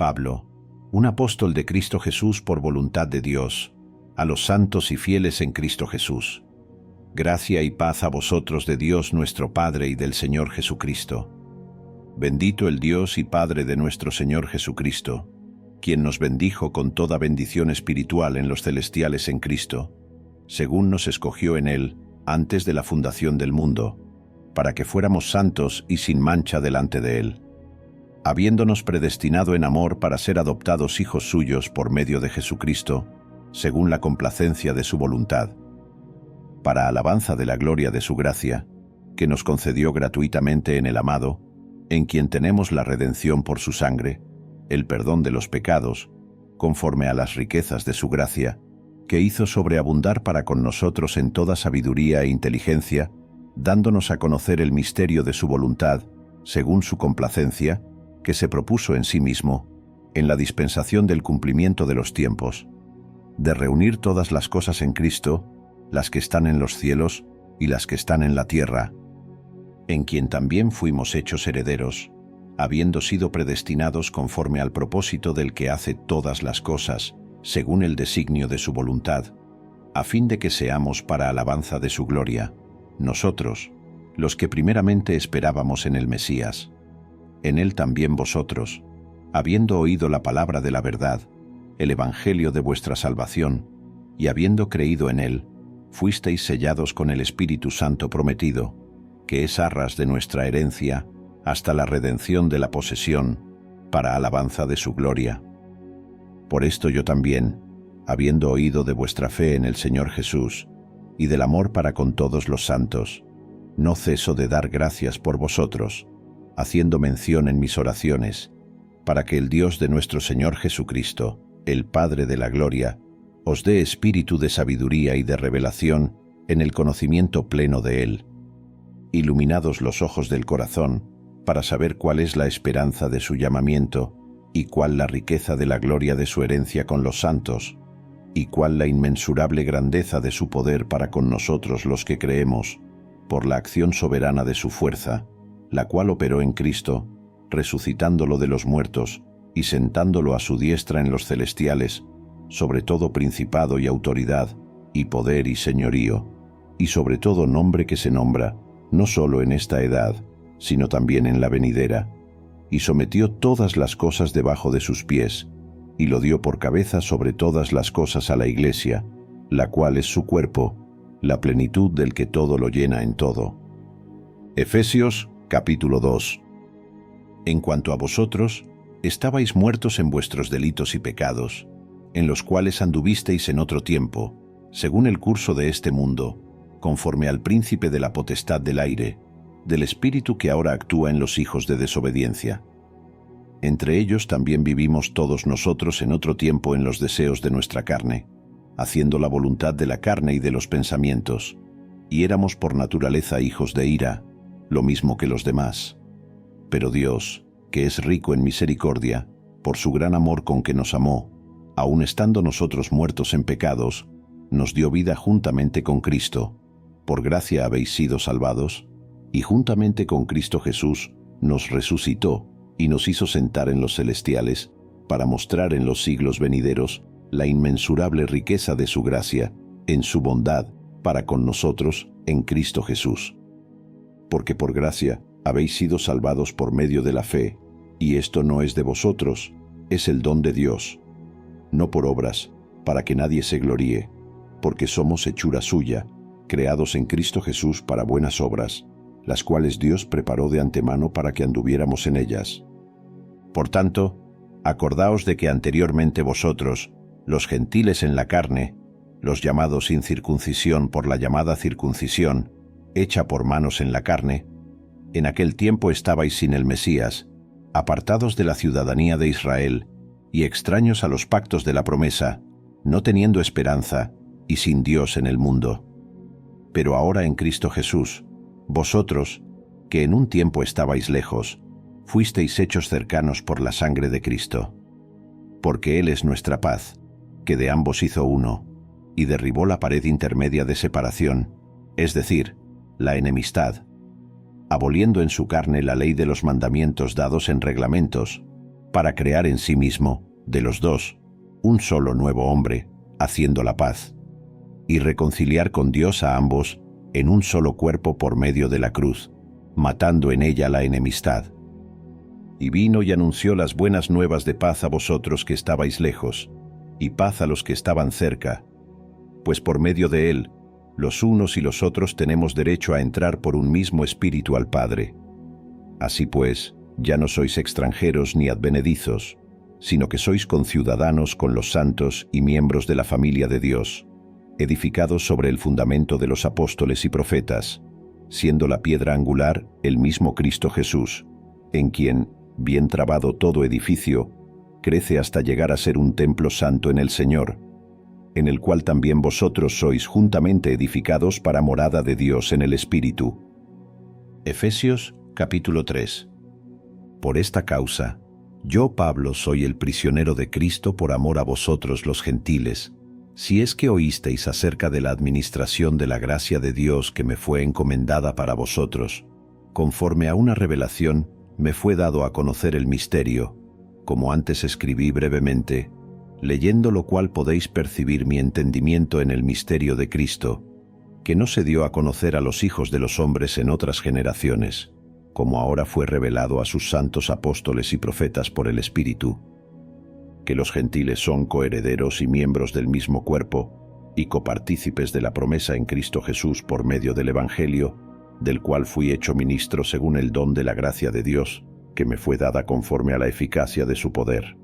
Pablo, un apóstol de Cristo Jesús por voluntad de Dios, a los santos y fieles en Cristo Jesús. Gracia y paz a vosotros de Dios nuestro Padre y del Señor Jesucristo. Bendito el Dios y Padre de nuestro Señor Jesucristo, quien nos bendijo con toda bendición espiritual en los celestiales en Cristo, según nos escogió en Él antes de la fundación del mundo, para que fuéramos santos y sin mancha delante de Él, habiéndonos predestinado en amor para ser adoptados hijos suyos por medio de Jesucristo, según la complacencia de su voluntad, para alabanza de la gloria de su gracia, que nos concedió gratuitamente en el amado, en quien tenemos la redención por su sangre, el perdón de los pecados, conforme a las riquezas de su gracia, que hizo sobreabundar para con nosotros en toda sabiduría e inteligencia, dándonos a conocer el misterio de su voluntad, según su complacencia, que se propuso en sí mismo, en la dispensación del cumplimiento de los tiempos, de reunir todas las cosas en Cristo, las que están en los cielos y las que están en la tierra, en quien también fuimos hechos herederos, habiendo sido predestinados conforme al propósito del que hace todas las cosas, según el designio de su voluntad, a fin de que seamos para alabanza de su gloria, nosotros, los que primeramente esperábamos en el Mesías. En él también vosotros, habiendo oído la palabra de la verdad, el evangelio de vuestra salvación, y habiendo creído en él, fuisteis sellados con el Espíritu Santo prometido, que es arras de nuestra herencia, hasta la redención de la posesión, para alabanza de su gloria. Por esto yo también, habiendo oído de vuestra fe en el Señor Jesús, y del amor para con todos los santos, no ceso de dar gracias por vosotros, haciendo mención en mis oraciones, para que el Dios de nuestro Señor Jesucristo, el Padre de la gloria, os dé espíritu de sabiduría y de revelación en el conocimiento pleno de Él, iluminados los ojos del corazón, para saber cuál es la esperanza de su llamamiento, y cuál la riqueza de la gloria de su herencia con los santos, y cuál la inmensurable grandeza de su poder para con nosotros los que creemos, por la acción soberana de su fuerza, la cual operó en Cristo, resucitándolo de los muertos y sentándolo a su diestra en los celestiales, sobre todo principado y autoridad, y poder y señorío, y sobre todo nombre que se nombra, no solo en esta edad, sino también en la venidera, y sometió todas las cosas debajo de sus pies, y lo dio por cabeza sobre todas las cosas a la Iglesia, la cual es su cuerpo, la plenitud del que todo lo llena en todo. Efesios capítulo 2. En cuanto a vosotros, estabais muertos en vuestros delitos y pecados, en los cuales anduvisteis en otro tiempo, según el curso de este mundo, conforme al príncipe de la potestad del aire, del espíritu que ahora actúa en los hijos de desobediencia. Entre ellos también vivimos todos nosotros en otro tiempo en los deseos de nuestra carne, haciendo la voluntad de la carne y de los pensamientos, y éramos por naturaleza hijos de ira, lo mismo que los demás. Pero Dios, que es rico en misericordia, por su gran amor con que nos amó, aun estando nosotros muertos en pecados, nos dio vida juntamente con Cristo. Por gracia habéis sido salvados, y juntamente con Cristo Jesús nos resucitó y nos hizo sentar en los celestiales, para mostrar en los siglos venideros la inmensurable riqueza de su gracia, en su bondad, para con nosotros, en Cristo Jesús. Porque por gracia habéis sido salvados por medio de la fe, y esto no es de vosotros, es el don de Dios, no por obras, para que nadie se gloríe, porque somos hechura suya, creados en Cristo Jesús para buenas obras, las cuales Dios preparó de antemano para que anduviéramos en ellas. Por tanto, acordaos de que anteriormente vosotros, los gentiles en la carne, los llamados sin circuncisión por la llamada circuncisión, hecha por manos en la carne, en aquel tiempo estabais sin el Mesías, apartados de la ciudadanía de Israel, y extraños a los pactos de la promesa, no teniendo esperanza, y sin Dios en el mundo. Pero ahora en Cristo Jesús, vosotros, que en un tiempo estabais lejos, fuisteis hechos cercanos por la sangre de Cristo. Porque Él es nuestra paz, que de ambos hizo uno, y derribó la pared intermedia de separación, es decir, la enemistad, aboliendo en su carne la ley de los mandamientos dados en reglamentos, para crear en sí mismo, de los dos, un solo nuevo hombre, haciendo la paz, y reconciliar con Dios a ambos en un solo cuerpo por medio de la cruz, matando en ella la enemistad. Y vino y anunció las buenas nuevas de paz a vosotros que estabais lejos, y paz a los que estaban cerca, pues por medio de él, los unos y los otros tenemos derecho a entrar por un mismo espíritu al Padre. Así pues, ya no sois extranjeros ni advenedizos, sino que sois conciudadanos con los santos y miembros de la familia de Dios, edificados sobre el fundamento de los apóstoles y profetas, siendo la piedra angular el mismo Cristo Jesús, en quien, bien trabado todo edificio, crece hasta llegar a ser un templo santo en el Señor, en el cual también vosotros sois juntamente edificados para morada de Dios en el Espíritu. Efesios capítulo 3. Por esta causa, yo, Pablo, soy el prisionero de Cristo por amor a vosotros los gentiles, si es que oísteis acerca de la administración de la gracia de Dios que me fue encomendada para vosotros, conforme a una revelación me fue dado a conocer el misterio, como antes escribí brevemente, leyendo lo cual podéis percibir mi entendimiento en el misterio de Cristo, que no se dio a conocer a los hijos de los hombres en otras generaciones, como ahora fue revelado a sus santos apóstoles y profetas por el Espíritu, que los gentiles son coherederos y miembros del mismo cuerpo, y copartícipes de la promesa en Cristo Jesús por medio del Evangelio, del cual fui hecho ministro según el don de la gracia de Dios, que me fue dada conforme a la eficacia de su poder.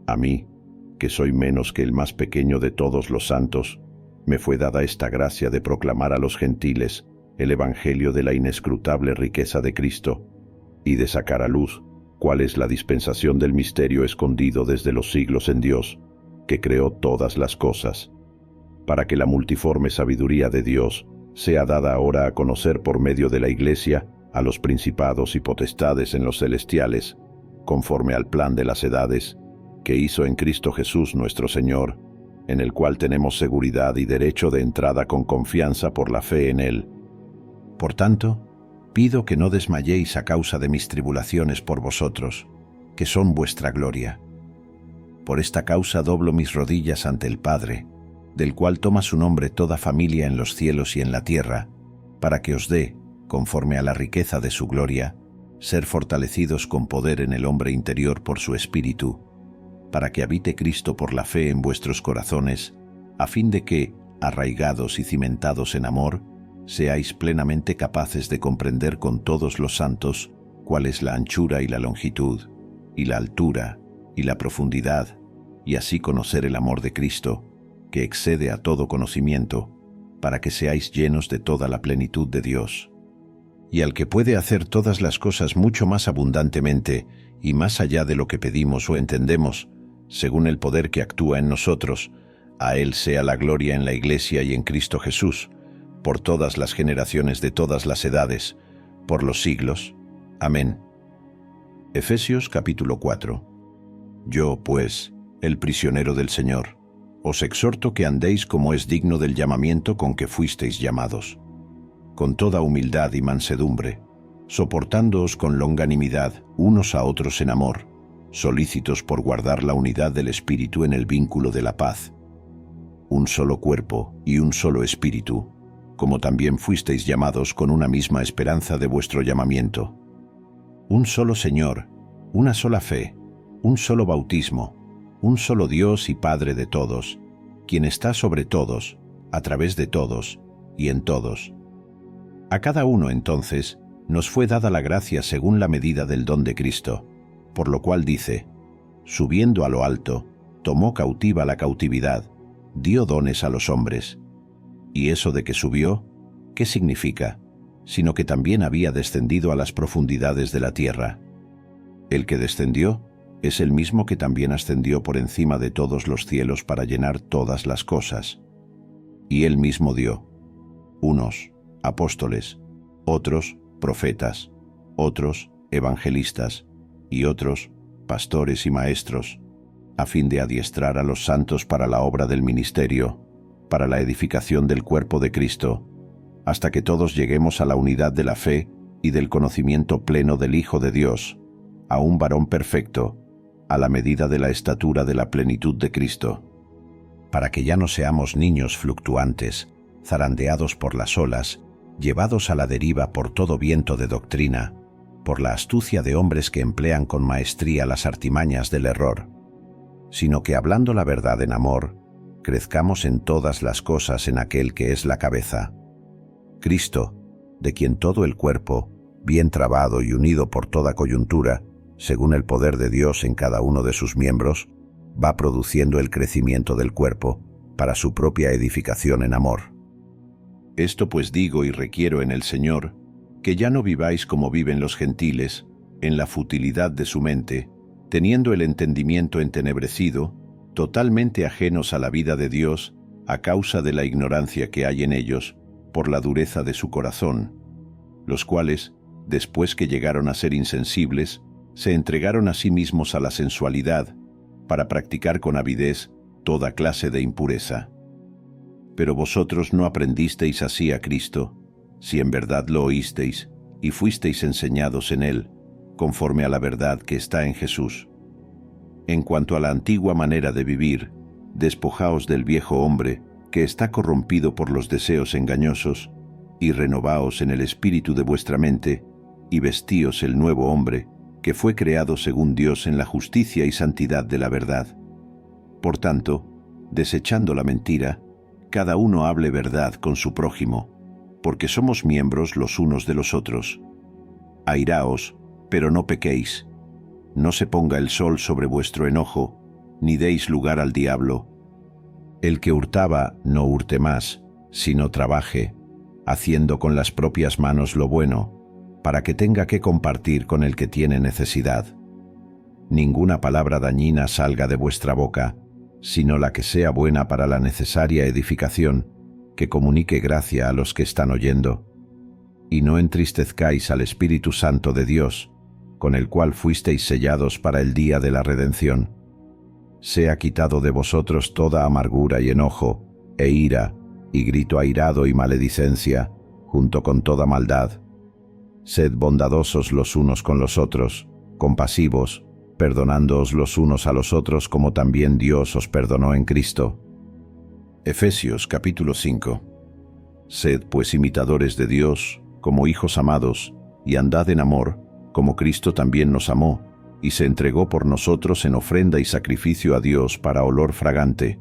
A mí, que soy menos que el más pequeño de todos los santos, me fue dada esta gracia de proclamar a los gentiles el Evangelio de la inescrutable riqueza de Cristo, y de sacar a luz cuál es la dispensación del misterio escondido desde los siglos en Dios, que creó todas las cosas, para que la multiforme sabiduría de Dios sea dada ahora a conocer por medio de la Iglesia a los principados y potestades en los celestiales, conforme al plan de las edades, que hizo en Cristo Jesús nuestro Señor, en el cual tenemos seguridad y derecho de entrada con confianza por la fe en Él. Por tanto, pido que no desmayéis a causa de mis tribulaciones por vosotros, que son vuestra gloria. Por esta causa doblo mis rodillas ante el Padre, del cual toma su nombre toda familia en los cielos y en la tierra, para que os dé, conforme a la riqueza de su gloria, ser fortalecidos con poder en el hombre interior por su Espíritu, para que habite Cristo por la fe en vuestros corazones, a fin de que, arraigados y cimentados en amor, seáis plenamente capaces de comprender con todos los santos cuál es la anchura y la longitud, y la altura, y la profundidad, y así conocer el amor de Cristo, que excede a todo conocimiento, para que seáis llenos de toda la plenitud de Dios. Y al que puede hacer todas las cosas mucho más abundantemente, y más allá de lo que pedimos o entendemos, según el poder que actúa en nosotros, a Él sea la gloria en la Iglesia y en Cristo Jesús, por todas las generaciones de todas las edades, por los siglos. Amén. Efesios capítulo 4. Yo, pues, el prisionero del Señor, os exhorto que andéis como es digno del llamamiento con que fuisteis llamados, con toda humildad y mansedumbre, soportándoos con longanimidad unos a otros en amor, solícitos por guardar la unidad del Espíritu en el vínculo de la paz. Un solo cuerpo y un solo Espíritu, como también fuisteis llamados con una misma esperanza de vuestro llamamiento. Un solo Señor, una sola fe, un solo bautismo, un solo Dios y Padre de todos, quien está sobre todos, a través de todos y en todos. A cada uno, entonces, nos fue dada la gracia según la medida del don de Cristo, por lo cual dice, subiendo a lo alto, tomó cautiva la cautividad, dio dones a los hombres. ¿Y eso de que subió, qué significa? Sino que también había descendido a las profundidades de la tierra. El que descendió es el mismo que también ascendió por encima de todos los cielos para llenar todas las cosas. Y él mismo dio, unos apóstoles, otros profetas, otros evangelistas, y otros pastores y maestros, a fin de adiestrar a los santos para la obra del ministerio, para la edificación del cuerpo de Cristo, hasta que todos lleguemos a la unidad de la fe y del conocimiento pleno del Hijo de Dios, a un varón perfecto, a la medida de la estatura de la plenitud de Cristo, para que ya no seamos niños fluctuantes, zarandeados por las olas, llevados a la deriva por todo viento de doctrina, por la astucia de hombres que emplean con maestría las artimañas del error, sino que hablando la verdad en amor, crezcamos en todas las cosas en aquel que es la cabeza, Cristo, de quien todo el cuerpo, bien trabado y unido por toda coyuntura, según el poder de Dios en cada uno de sus miembros, va produciendo el crecimiento del cuerpo para su propia edificación en amor. Esto pues digo y requiero en el Señor, que ya no viváis como viven los gentiles, en la futilidad de su mente, teniendo el entendimiento entenebrecido, totalmente ajenos a la vida de Dios, a causa de la ignorancia que hay en ellos, por la dureza de su corazón, los cuales, después que llegaron a ser insensibles, se entregaron a sí mismos a la sensualidad, para practicar con avidez toda clase de impureza. Pero vosotros no aprendisteis así a Cristo, si en verdad lo oísteis y fuisteis enseñados en Él, conforme a la verdad que está en Jesús. En cuanto a la antigua manera de vivir, despojaos del viejo hombre, que está corrompido por los deseos engañosos, y renovaos en el espíritu de vuestra mente, y vestíos el nuevo hombre, que fue creado según Dios en la justicia y santidad de la verdad. Por tanto, desechando la mentira, cada uno hable verdad con su prójimo, porque somos miembros los unos de los otros. Airaos, pero no pequéis. No se ponga el sol sobre vuestro enojo, ni deis lugar al diablo. El que hurtaba, no hurte más, sino trabaje, haciendo con las propias manos lo bueno, para que tenga que compartir con el que tiene necesidad. Ninguna palabra dañina salga de vuestra boca, sino la que sea buena para la necesaria edificación, que comunique gracia a los que están oyendo. Y no entristezcáis al Espíritu Santo de Dios, con el cual fuisteis sellados para el día de la redención. Sea quitado de vosotros toda amargura y enojo, e ira, y grito airado y maledicencia, junto con toda maldad. Sed bondadosos los unos con los otros, compasivos, perdonándoos los unos a los otros como también Dios os perdonó en Cristo. Efesios capítulo 5. Sed pues imitadores de Dios, como hijos amados, y andad en amor, como Cristo también nos amó, y se entregó por nosotros en ofrenda y sacrificio a Dios para olor fragante.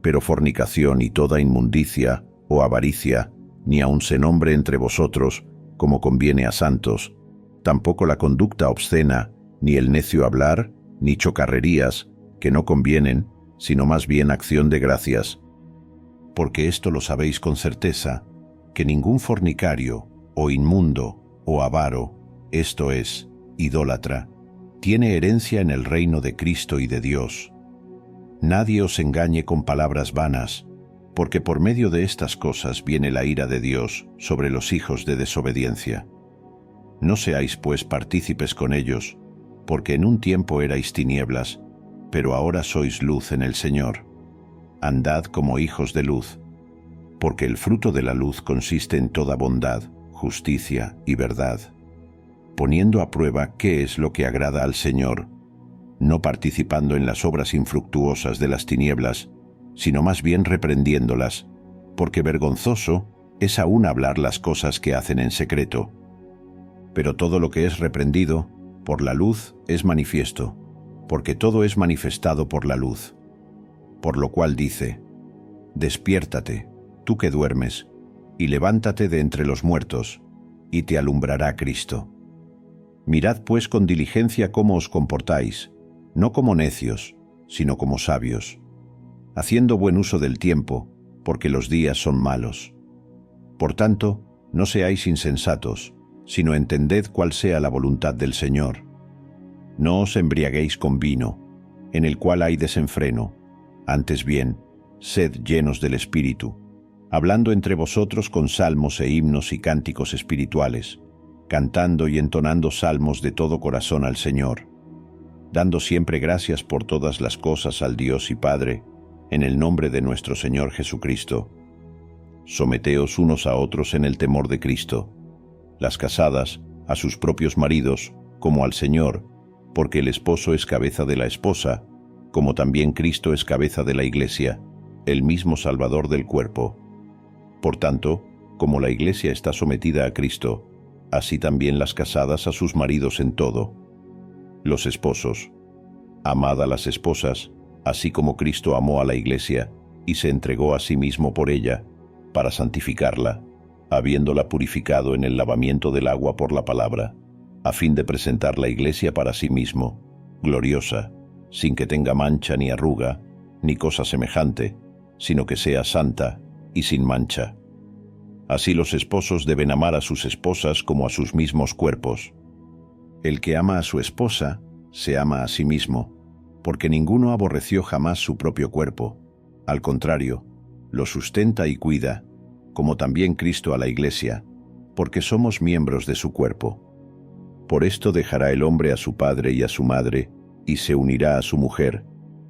Pero fornicación y toda inmundicia, o avaricia, ni aun se nombre entre vosotros, como conviene a santos, tampoco la conducta obscena, ni el necio hablar, ni chocarrerías, que no convienen, sino más bien acción de gracias. Porque esto lo sabéis con certeza, que ningún fornicario, o inmundo, o avaro, esto es, idólatra, tiene herencia en el reino de Cristo y de Dios. Nadie os engañe con palabras vanas, porque por medio de estas cosas viene la ira de Dios sobre los hijos de desobediencia. No seáis pues partícipes con ellos, porque en un tiempo erais tinieblas, pero ahora sois luz en el Señor. Andad como hijos de luz, porque el fruto de la luz consiste en toda bondad, justicia y verdad, poniendo a prueba qué es lo que agrada al Señor, no participando en las obras infructuosas de las tinieblas, sino más bien reprendiéndolas, porque vergonzoso es aún hablar las cosas que hacen en secreto. Pero todo lo que es reprendido, por la luz es manifiesto, porque todo es manifestado por la luz. Por lo cual dice, despiértate, tú que duermes, y levántate de entre los muertos, y te alumbrará Cristo. Mirad pues con diligencia cómo os comportáis, no como necios, sino como sabios, haciendo buen uso del tiempo, porque los días son malos. Por tanto, no seáis insensatos, sino entended cuál sea la voluntad del Señor. No os embriaguéis con vino, en el cual hay desenfreno, antes bien, sed llenos del Espíritu, hablando entre vosotros con salmos e himnos y cánticos espirituales, cantando y entonando salmos de todo corazón al Señor, dando siempre gracias por todas las cosas al Dios y Padre, en el nombre de nuestro Señor Jesucristo. Someteos unos a otros en el temor de Cristo. Las casadas, a sus propios maridos, como al Señor, porque el esposo es cabeza de la esposa, como también Cristo es cabeza de la Iglesia, el mismo Salvador del cuerpo. Por tanto, como la Iglesia está sometida a Cristo, así también las casadas a sus maridos en todo. Los esposos, amad a las esposas, así como Cristo amó a la Iglesia, y se entregó a sí mismo por ella, para santificarla, habiéndola purificado en el lavamiento del agua por la palabra, a fin de presentar la Iglesia para sí mismo, gloriosa, sin que tenga mancha ni arruga, ni cosa semejante, sino que sea santa y sin mancha. Así los esposos deben amar a sus esposas como a sus mismos cuerpos. El que ama a su esposa, se ama a sí mismo, porque ninguno aborreció jamás su propio cuerpo. Al contrario, lo sustenta y cuida, como también Cristo a la Iglesia, porque somos miembros de su cuerpo. Por esto dejará el hombre a su padre y a su madre, y se unirá a su mujer,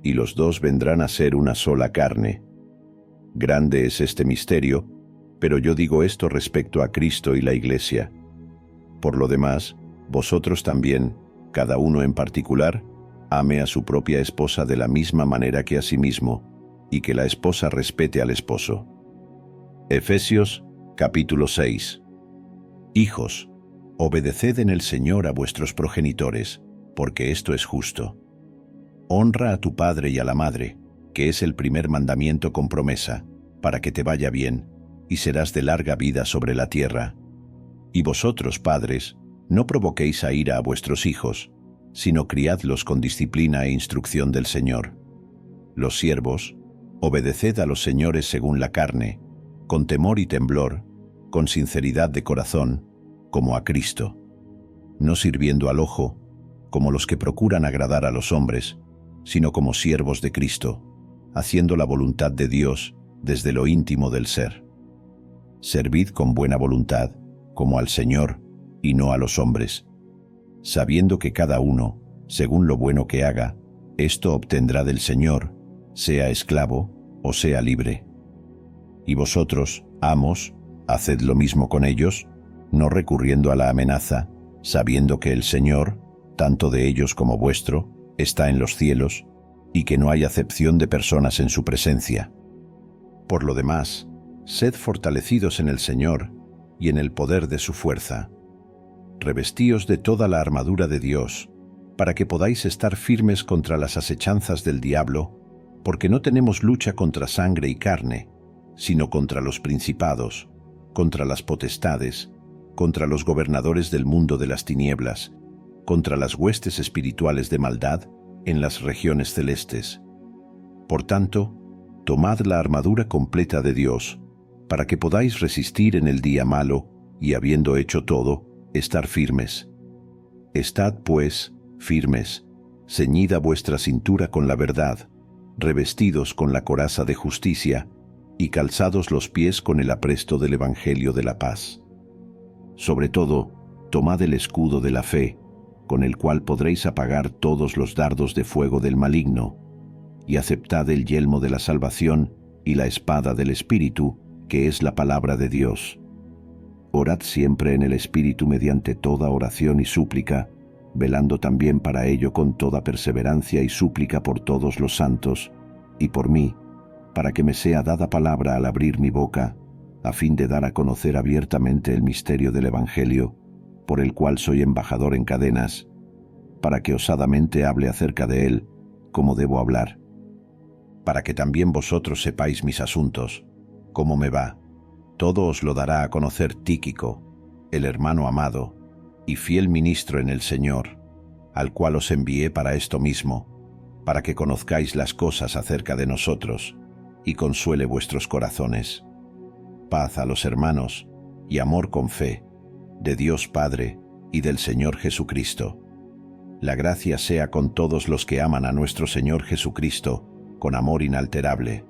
y los dos vendrán a ser una sola carne. Grande es este misterio, pero yo digo esto respecto a Cristo y la Iglesia. Por lo demás, vosotros también, cada uno en particular, ame a su propia esposa de la misma manera que a sí mismo, y que la esposa respete al esposo. Efesios, capítulo 6. Hijos, obedeced en el Señor a vuestros progenitores, porque esto es justo. Honra a tu padre y a la madre, que es el primer mandamiento con promesa, para que te vaya bien, y serás de larga vida sobre la tierra. Y vosotros, padres, no provoquéis a ira a vuestros hijos, sino criadlos con disciplina e instrucción del Señor. Los siervos, obedeced a los señores según la carne, con temor y temblor, con sinceridad de corazón, como a Cristo, no sirviendo al ojo, como los que procuran agradar a los hombres, sino como siervos de Cristo, haciendo la voluntad de Dios desde lo íntimo del ser. Servid con buena voluntad, como al Señor, y no a los hombres, sabiendo que cada uno, según lo bueno que haga, esto obtendrá del Señor, sea esclavo o sea libre. Y vosotros, amos, haced lo mismo con ellos, no recurriendo a la amenaza, sabiendo que el Señor, tanto de ellos como vuestro, está en los cielos, y que no hay acepción de personas en su presencia. Por lo demás, sed fortalecidos en el Señor y en el poder de su fuerza. Revestíos de toda la armadura de Dios, para que podáis estar firmes contra las asechanzas del diablo, porque no tenemos lucha contra sangre y carne, sino contra los principados, contra las potestades, contra los gobernadores del mundo de las tinieblas, contra las huestes espirituales de maldad en las regiones celestes. Por tanto, tomad la armadura completa de Dios, para que podáis resistir en el día malo, y habiendo hecho todo, estar firmes. Estad, pues, firmes, ceñida vuestra cintura con la verdad, revestidos con la coraza de justicia, y calzados los pies con el apresto del Evangelio de la paz. Sobre todo, tomad el escudo de la fe, con el cual podréis apagar todos los dardos de fuego del maligno, y aceptad el yelmo de la salvación y la espada del Espíritu, que es la palabra de Dios. Orad siempre en el Espíritu mediante toda oración y súplica, velando también para ello con toda perseverancia y súplica por todos los santos, y por mí, para que me sea dada palabra al abrir mi boca, a fin de dar a conocer abiertamente el misterio del Evangelio, por el cual soy embajador en cadenas, para que osadamente hable acerca de él, como debo hablar. Para que también vosotros sepáis mis asuntos, cómo me va. Todo os lo dará a conocer Tíquico, el hermano amado, y fiel ministro en el Señor, al cual os envié para esto mismo, para que conozcáis las cosas acerca de nosotros, y consuele vuestros corazones. Paz a los hermanos, y amor con fe, de Dios Padre y del Señor Jesucristo. La gracia sea con todos los que aman a nuestro Señor Jesucristo, con amor inalterable.